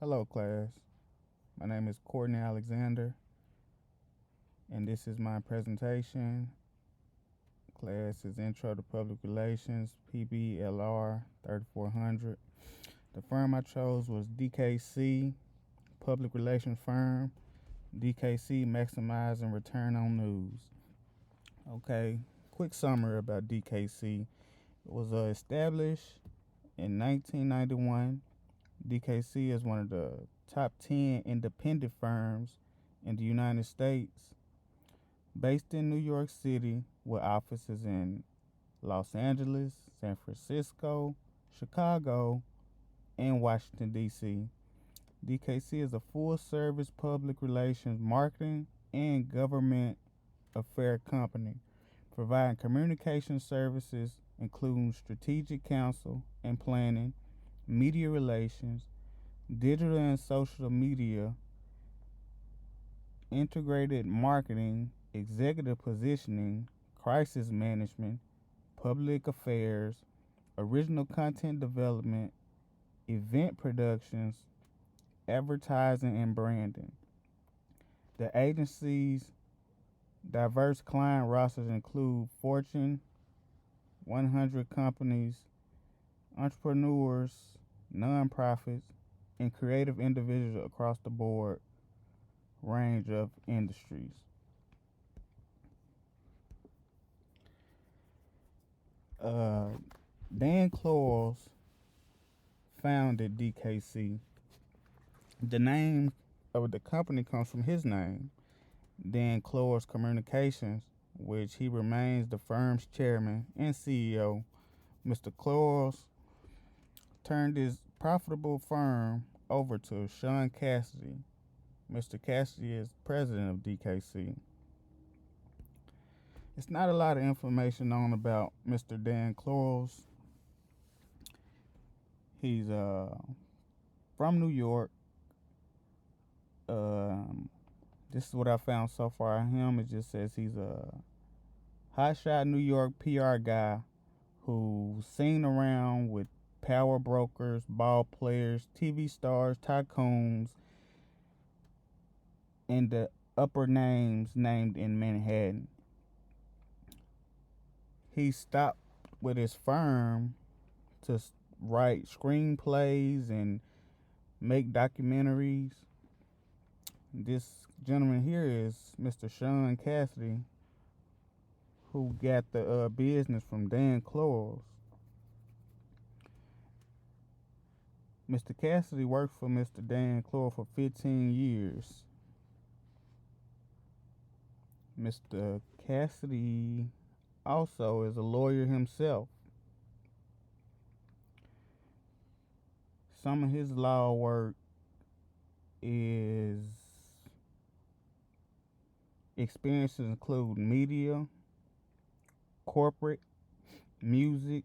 Hello, class. My name is Courtney Alexander, and this is my presentation. Class is Intro to Public Relations, PBLR 3400. The firm I chose was DKC, Public Relations Firm. DKC, Maximizing Return on News. Okay, quick summary about DKC. It was established in 1991. DKC is one of the top 10 independent firms in the United States, based in New York City with offices in Los Angeles, San Francisco, Chicago, and Washington, D.C. DKC is a full-service public relations, marketing, and government affair company, providing communication services including strategic counsel and planning, media relations, digital and social media, integrated marketing, executive positioning, crisis management, public affairs, original content development, event productions, advertising, and branding. The agency's diverse client rosters include Fortune 100 companies, entrepreneurs, nonprofits, and creative individuals across the board range of industries. Dan Clores founded DKC. The name of the company comes from his name, Dan Clores Communications, which he remains the firm's chairman and CEO. Mr. Clores turned his profitable firm over to Sean Cassidy. Mr. Cassidy is president of DKC. It's not a lot of information known about Mr. Dan Clores. He's from New York. This is what I found so far on him. It just says he's a hotshot New York PR guy who's seen around with power brokers, ball players, TV stars, tycoons, and the upper names named in Manhattan. He stopped with his firm to write screenplays and make documentaries. This gentleman here is Mr. Sean Cassidy, who got the business from Dan Clores. Mr. Cassidy worked for Mr. Dan Clores for 15 years. Mr. Cassidy also is a lawyer himself. Some of his law work is experiences include media, corporate, music,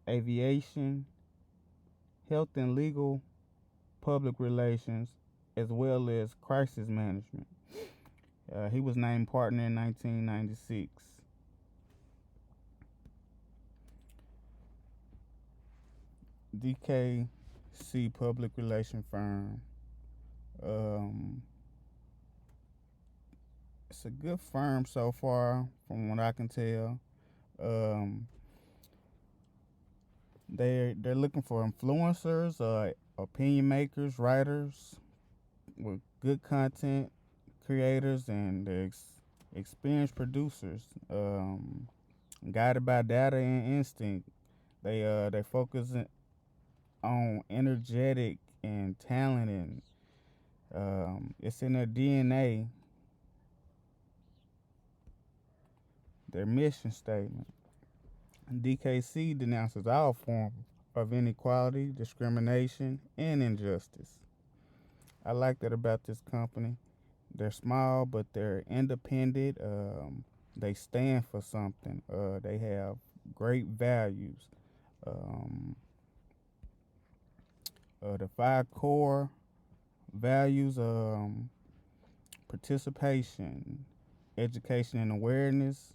aviation, health and legal, public relations, as well as crisis management. He was named partner in 1996. DKC Public Relation Firm. It's a good firm so far, from what I can tell. They're looking for influencers, opinion makers, writers with good content, creators, and experienced producers. Guided by data and instinct. They focus on energetic and talent, and it's in their DNA. Their mission statement. DKC denounces all forms of inequality, discrimination, and injustice. I like that about this company. They're small, but they're independent. They stand for something. They have great values. The 5 core values: participation, education and awareness,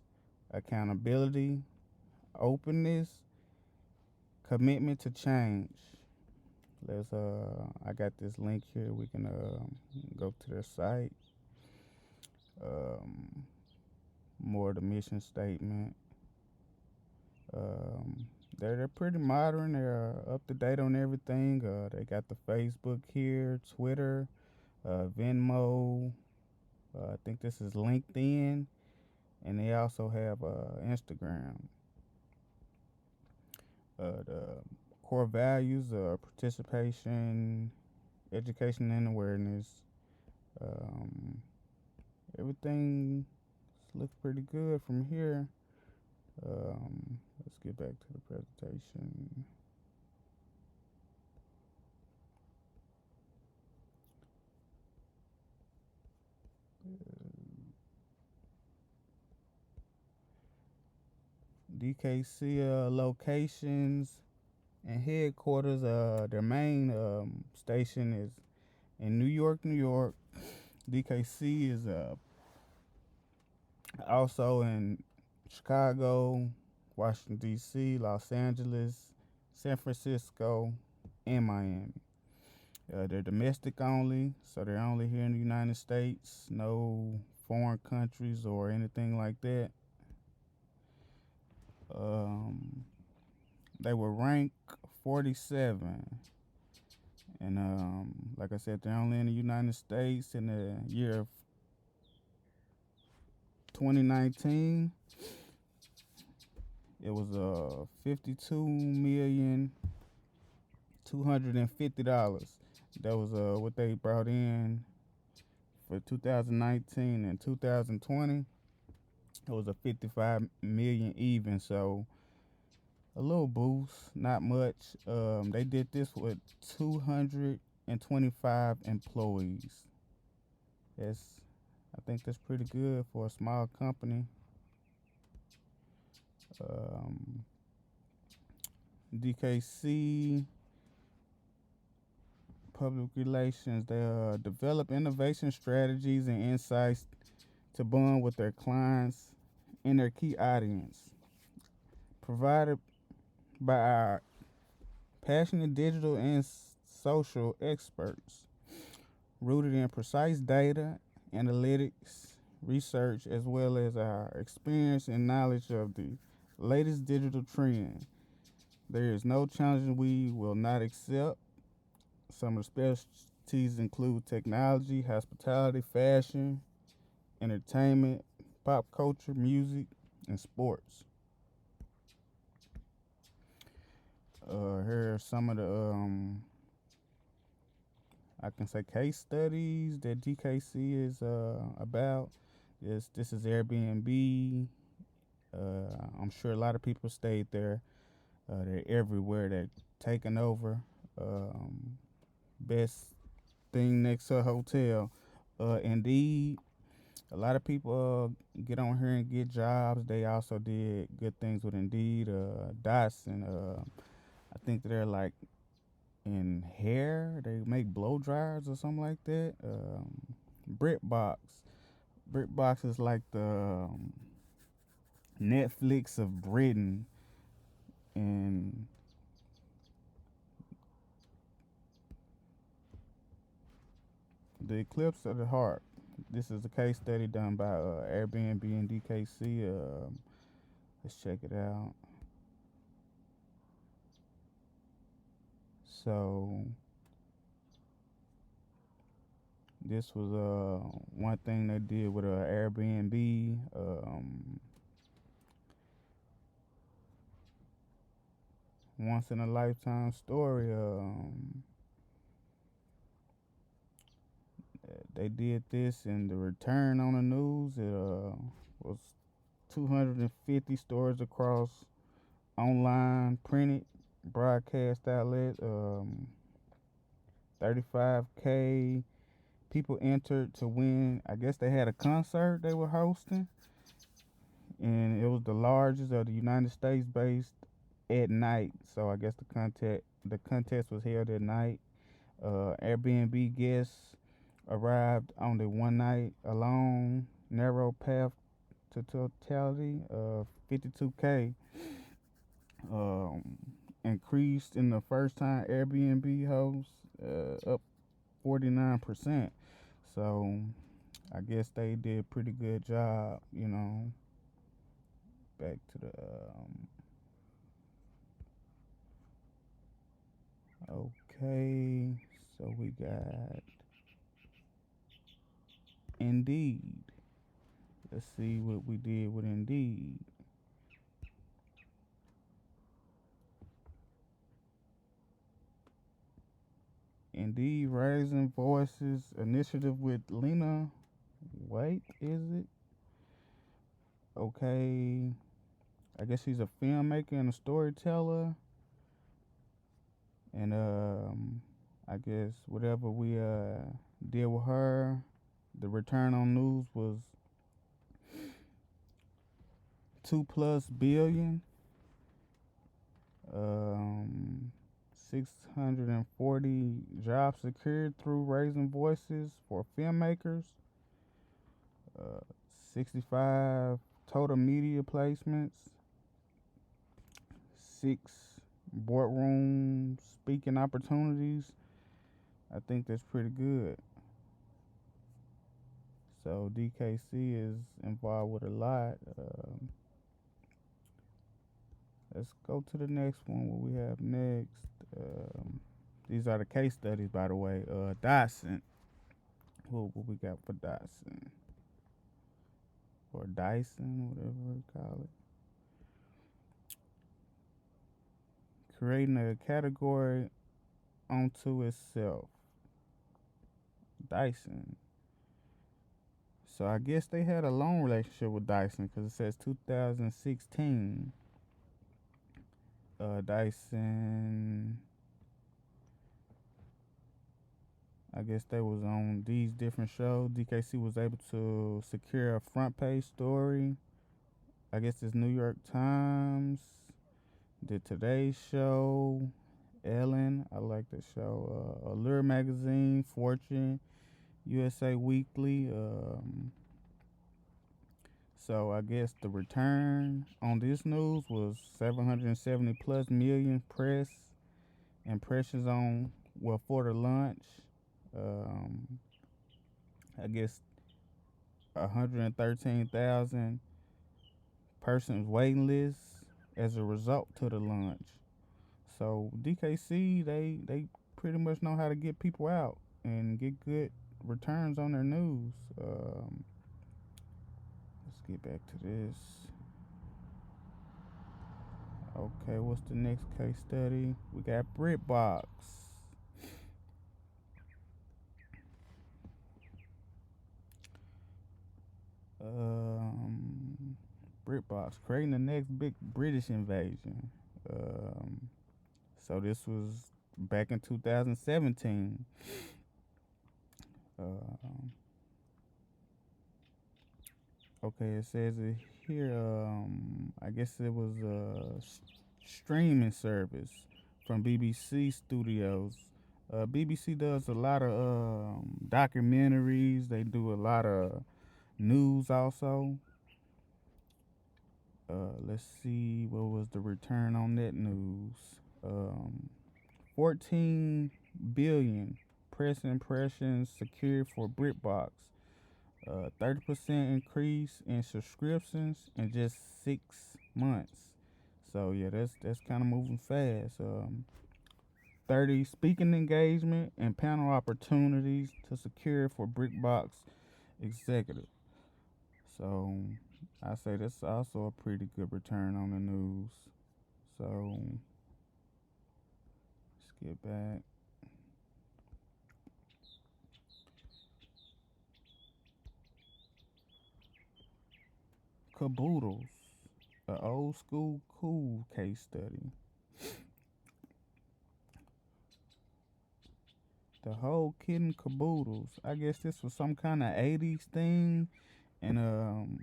accountability, openness, commitment to change. Let's I got this link here. We can go to their site. Um, More of the mission statement. They're pretty modern. They're up to date on everything. They got the Facebook here, Twitter, Venmo. I think this is LinkedIn, and they also have Instagram. The core values: participation, education, and awareness. Um, Everything looks pretty good from here. Let's get back to the presentation. DKC locations and headquarters. Their main station is in New York, New York. DKC is also in Chicago, Washington, D.C., Los Angeles, San Francisco, and Miami. They're domestic only, so they're only here in the United States, no foreign countries or anything like that. They were ranked 47, and like I said, they're only in the United States in the year of 2019. It was $52,250,000. That was what they brought in for 2019 and 2020. It was a 55 million even, so a little boost, not much. They did this with 225 employees. I think that's pretty good for a small company. DKC Public Relations. They develop innovation strategies and insights to bond with their clients and their key audience. Provided by our passionate digital and social experts, rooted in precise data, analytics, research, as well as our experience and knowledge of the latest digital trend. There is no challenge we will not accept. Some of the specialties include technology, hospitality, fashion, entertainment, pop culture, music, and sports. Here are some of the I can say case studies that DKC is about. This is Airbnb. I'm sure a lot of people stayed there. They're everywhere. They're taking over. Best thing next to a hotel. Indeed, a lot of people get on here and get jobs. They also did good things with Indeed. Dyson. I think they're like in hair. They make blow dryers or something like that. BritBox. BritBox is like the Netflix of Britain, and the Eclipse of the Heart. This is a case study done by Airbnb and DKC. Let's check it out. So this was one thing they did with Airbnb. Once in a lifetime story. They did this, and the return on the news, it was 250 stores across online, printed, broadcast outlet. 35K people entered to win. I guess they had a concert they were hosting, and it was the largest of the United States based at night. So I guess the contest was held at night. Airbnb guests arrived on the one night alone, narrow path to totality of 52K. increased in the first time Airbnb hosts, up 49%. So I guess they did a pretty good job, back to the okay, so we got Indeed. Let's see what we did with Indeed. Indeed, Raising Voices initiative with Lena White, is it? Okay, I guess she's a filmmaker and a storyteller. And I guess whatever we did with her, the return on news was 2+ billion. 640 jobs secured through Raising Voices for filmmakers. 65 total media placements. 6 boardroom speaking opportunities. I think that's pretty good. So DKC is involved with a lot. Let's go to the next one. What we have next? These are the case studies, by the way. Dyson. What we got for Dyson? Or Dyson, whatever we call it. Creating a category onto itself. Dyson. So I guess they had a long relationship with Dyson because it says 2016. Dyson, I guess they was on these different shows. DKC was able to secure a front page story. I guess it's New York Times, the Today Show, Ellen, I like the show, Allure Magazine, Fortune, USA Weekly. So I guess the return on this news was 770+ million press impressions for the launch. I guess 113,000 persons waiting list as a result to the launch. So DKC, they pretty much know how to get people out and get good returns on their news. Let's get back to this. Okay, what's the next case study? We got BritBox. BritBox creating the next big British invasion. So this was back in 2017. Okay, it says it here. I guess it was a streaming service from BBC Studios. BBC does a lot of documentaries. They do a lot of news also. Let's see, what was the return on that news? 14 billion press impressions secured for BritBox. 30% increase in subscriptions in just 6 months. So yeah, that's kind of moving fast. 30 speaking engagement and panel opportunities to secure for BritBox executive. So I say that's also a pretty good return on the news. So let's get back. Caboodles, an old school cool case study. The whole kit and caboodles. I guess this was some kind of 80s thing, and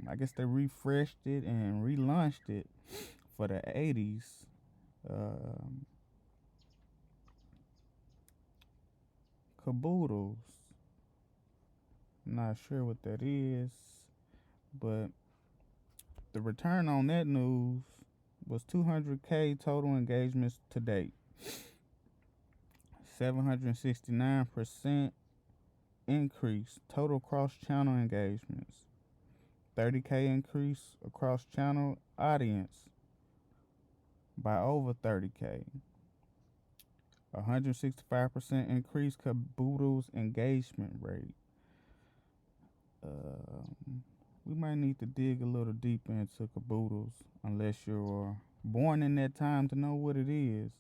I guess they refreshed it and relaunched it for the 80s. Caboodles. I'm not sure what that is, but the return on that news was 200K total engagements to date. 769% increase total cross-channel engagements. 30K increase across channel audience by over 30K. 165% increase caboodle's engagement rate. We might need to dig a little deeper into caboodles unless you're born in that time to know what it is.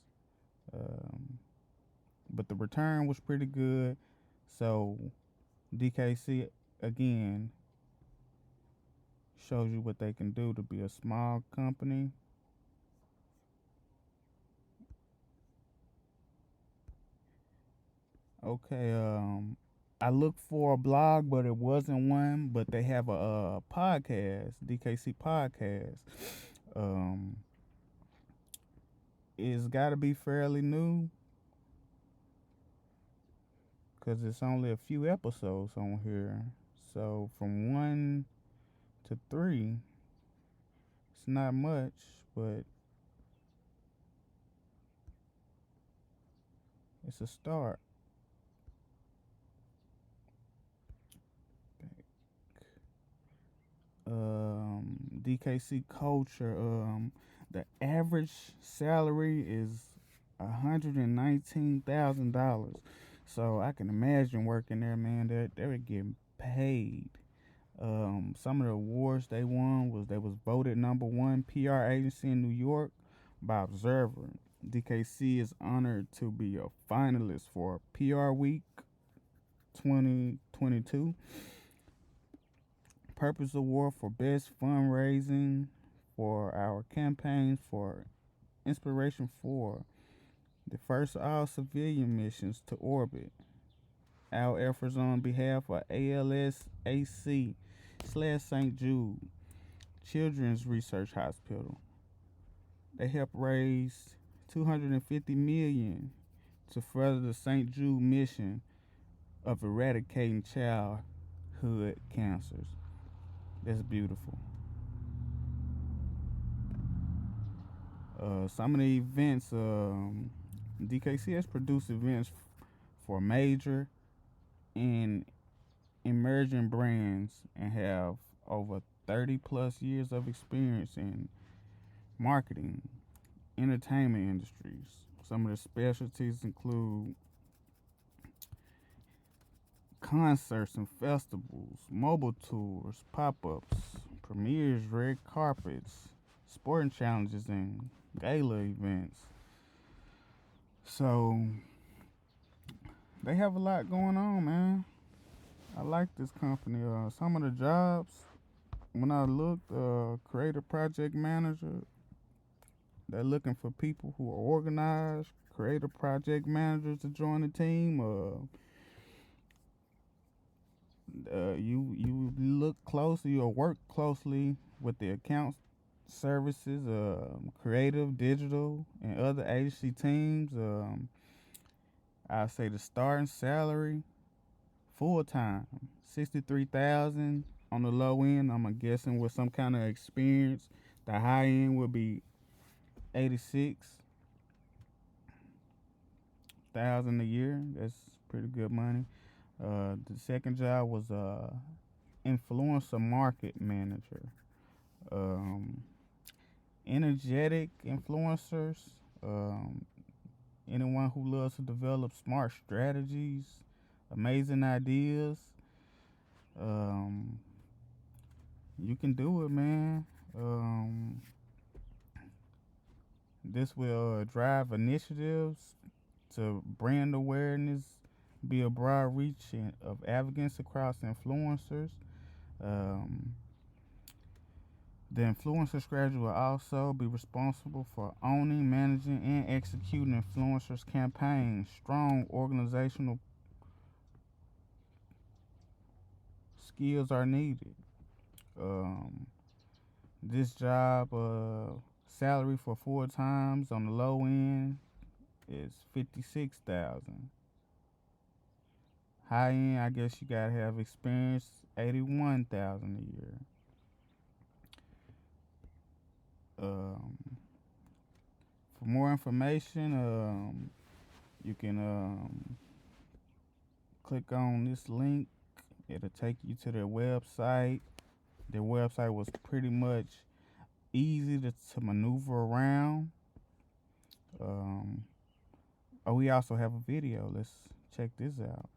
But the return was pretty good. So DKC again shows you what they can do to be a small company. Okay, I looked for a blog, but it wasn't one. But they have a podcast, DKC podcast. It's got to be fairly new because it's only a few episodes on here. So from 1 to 3, it's not much, but it's a start. DKC culture. The average salary is $119,000. So I can imagine working there, man. They were getting paid. Some of the awards they won was they was voted #1 PR agency in New York by Observer. DKC is honored to be a finalist for PR Week 2022. Purpose Award for Best Fundraising for our campaigns for inspiration for the first all civilian missions to orbit. Our efforts on behalf of ALSAC/St. Jude Children's Research Hospital. They helped raise $250 million to further the St. Jude mission of eradicating childhood cancers. That's beautiful. Some of the events, DKC has produced events for major and emerging brands and have over 30 plus years of experience in marketing, entertainment industries. Some of the specialties include concerts and festivals, mobile tours, pop-ups, premieres, red carpets, sporting challenges, and gala events. So they have a lot going on, man. I like this company. Some of the jobs, when I looked, creative project manager, they're looking for people who are organized, creative project managers to join the team. You look closely or work closely with the accounts services, creative, digital, and other agency teams. I say the starting salary, full time, 63,000 on the low end. I'm guessing with some kind of experience. The high end would be 86,000 a year. That's pretty good money. The second job was influencer market manager. Energetic influencers. Anyone who loves to develop smart strategies, amazing ideas. You can do it, man. This will drive initiatives to brand awareness, be a broad reach of advocates across influencers. The influencer strategy will also be responsible for owning, managing, and executing influencers campaigns. Strong organizational skills are needed. This job salary for full times on the low end is 56,000. High end, I guess you gotta have experience, 81,000 a year. For more information, you can click on this link. It'll take you to their website. Their website was pretty much easy to maneuver around. We also have a video. Let's check this out.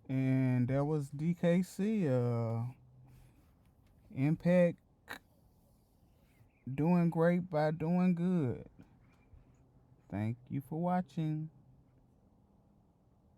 And that was DKC. Impact doing great by doing good. Thank you for watching.